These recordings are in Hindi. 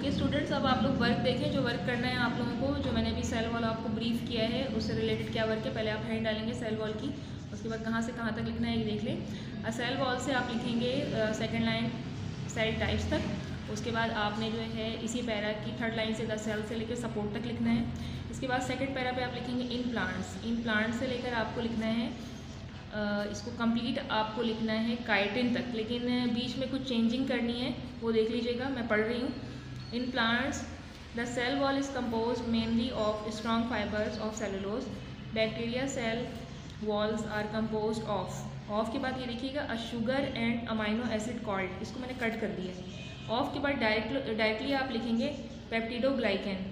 ओके स्टूडेंट्स, अब आप लोग वर्क देखें। जो वर्क करना है आप लोगों को, जो मैंने अभी सेल वॉल आपको ब्रीफ किया है उससे रिलेटेड क्या वर्क है। पहले आप हेडिंग डालेंगे सेल वॉल की, उसके बाद कहाँ से कहाँ तक लिखना है ये देख लें। सेल वॉल से आप लिखेंगे सेकंड लाइन सेल टाइप्स तक। उसके बाद आपने जो है इसी पैरा की थर्ड लाइन से द सेल से लेकर सपोर्ट तक लिखना है। इसके बाद सेकंड पैरा पे आप लिखेंगे इन प्लांट्स। इन प्लांट्स से लेकर आपको लिखना है इसको कंप्लीट आपको लिखना है काइटिन तक, लेकिन बीच में कुछ चेंजिंग करनी है, वो देख लीजिएगा। मैं पढ़ रही हूँ। In plants, the cell wall is composed mainly of strong fibers of cellulose. Bacteria cell walls are composed of के बाद ये देखिएगा a sugar and amino acid called, इसको मैंने कट कर दिया है। of के बाद डायरेक्टली आप लिखेंगे पेप्टिडोग्लाइकेन।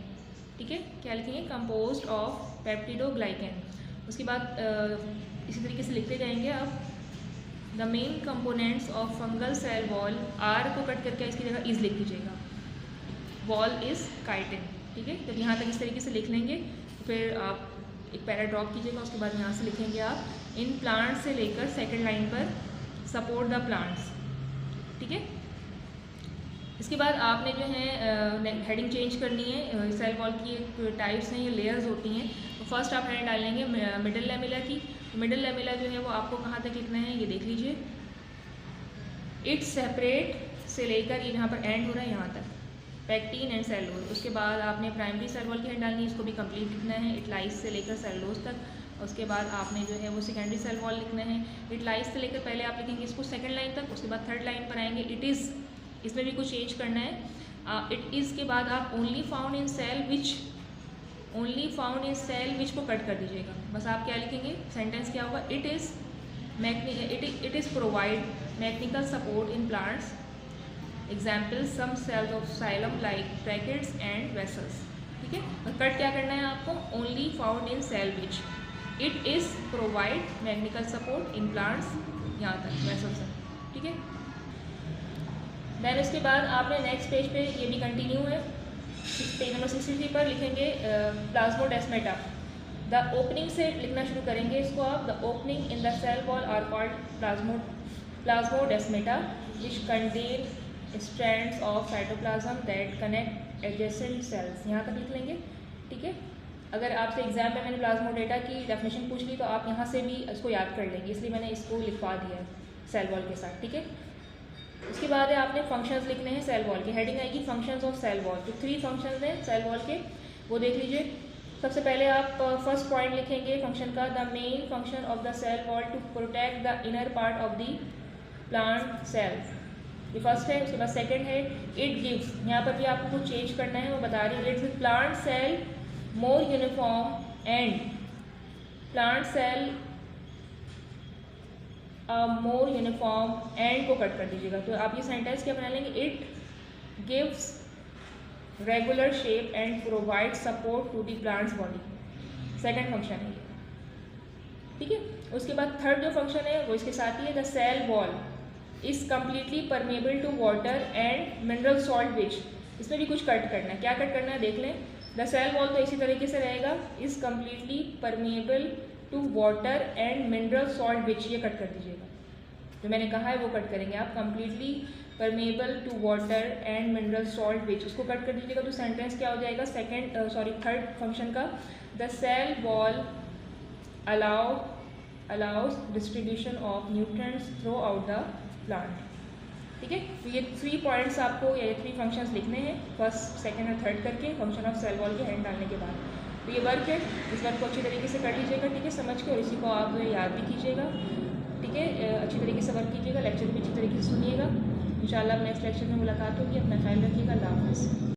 ठीक है, क्या लिखेंगे? composed of peptidoglycan. उसके बाद इसी तरीके से लिखते जाएंगे। अब the main components of fungal cell wall, are को कट करके इसकी जगह इज लिख दीजिएगा। Wall is chitin. ठीक है, जब यहाँ तक इस तरीके से लिख लेंगे फिर आप एक पैरा ड्रॉप कीजिएगा। उसके बाद यहाँ से लिखेंगे आप इन प्लांट्स से लेकर सेकंड लाइन पर सपोर्ट द प्लांट्स। ठीक है, इसके बाद आपने जो है हेडिंग चेंज करनी है। सेल वॉल की एक टाइप्स हैं, ये लेयर्स होती हैं। तो फर्स्ट आप हेडिंग डालेंगे मिडल लेमिला की। मिडल लेमिला जो है वो आपको कहाँ तक लिखना है ये देख लीजिए। इट्स सेपरेट से लेकर ये यहाँ पर एंड हो रहा है यहाँ तक, पैक्टीन एंड सेलुलोज। उसके बाद आपने प्राइमरी सेल वॉल की हेड डालनी है, इसको भी कंप्लीट लिखना है इट लाइज से लेकर सेलुलोज तक। उसके बाद आपने जो है वो सेकेंडरी सेल वॉल लिखना है। इट लाइज से लेकर पहले आप लिखेंगे इसको सेकंड लाइन तक, उसके बाद थर्ड लाइन पर आएंगे इट इज़, इसमें भी कुछ चेंज करना है। इट इज़ के बाद आप only found in cell which, only found in cell which को कट कर दीजिएगा। बस आप क्या लिखेंगे, सेंटेंस क्या होगा, it is provide mechanical support in plants. Example some cells of xylem like brackets and vessels. ठीक है, और कट क्या करना है आपको, only found in cell which, it is provide mechanical support in plants, यहाँ तक वेसल्स तक। ठीक है, देन उसके बाद आपने नेक्स्ट पेज पे ये भी कंटिन्यू है। पेज नंबर 63 पर लिखेंगे प्लाज्मोडेस्मेटा। द ओपनिंग से लिखना शुरू करेंगे इसको आप। The opening in the cell wall are called plasmodesmata which contain strands of cytoplasm that connect adjacent cells, यहाँ तक लिख लेंगे। ठीक है, अगर आपसे एग्जाम में मैंने प्लाज्मोडेटा की डेफिनेशन पूछ ली तो आप यहाँ से भी इसको याद कर लेंगे, इसलिए मैंने इसको लिखवा दिया है सेल वॉल के साथ। ठीक है, उसके बाद है आपने फंक्शंस लिखने हैं सेल वॉल के। हेडिंग आएगी फंक्शंस ऑफ सेल वॉल। तो 3 फंक्शंस हैं सेल वॉल के, वो देख लीजिए। सबसे पहले आप फर्स्ट पॉइंट लिखेंगे फंक्शन का, the main function of the cell wall to protect the inner part of the plant cells, ये फर्स्ट है। उसके बाद सेकंड है इट गिव्स, यहाँ पर भी आपको कुछ चेंज करना है, वो बता रही है। It's plant cell more uniform and, plant cell more uniform and को कट कर दीजिएगा। तो आप ये सेंटेंस क्या बना लेंगे, it gives regular shape and provide support to the plant's body. Second function है ये। ठीक है, उसके बाद थर्ड जो फंक्शन है वो इसके साथ ही है। The cell wall is completely permeable to water and mineral salt which, इसमें भी कुछ कट करना है। क्या कट करना है देख लें। द सेल वॉल तो इसी तरीके से रहेगा, is completely permeable to water and mineral salt which, ये कट कर दीजिएगा। जो मैंने कहा है वो कट करेंगे आप, completely permeable to water and mineral salt which, उसको कट कर दीजिएगा। तो सेंटेंस क्या हो जाएगा थर्ड फंक्शन का, the cell wall allows distribution of nutrients throughout the plant. ठीक है, तो ये 3 पॉइंट्स आपको, या 3 फंक्शंस लिखने हैं फर्स्ट सेकंड और थर्ड करके, फंक्शन ऑफ सेल वॉल के हेड डालने के बाद। तो ये वर्क है, इस वर्क को अच्छी तरीके से कर लीजिएगा। ठीक है, समझ के, और इसी को आप याद भी कीजिएगा। ठीक है, अच्छी तरीके से वर्क कीजिएगा, लेक्चर भी अच्छी तरीके से सुनिएगा। इंशाल्लाह नेक्स्ट लेक्चर में मुलाकात होगी। अपना ख्याल रखिएगा। अल्लाह हाफ़िज़।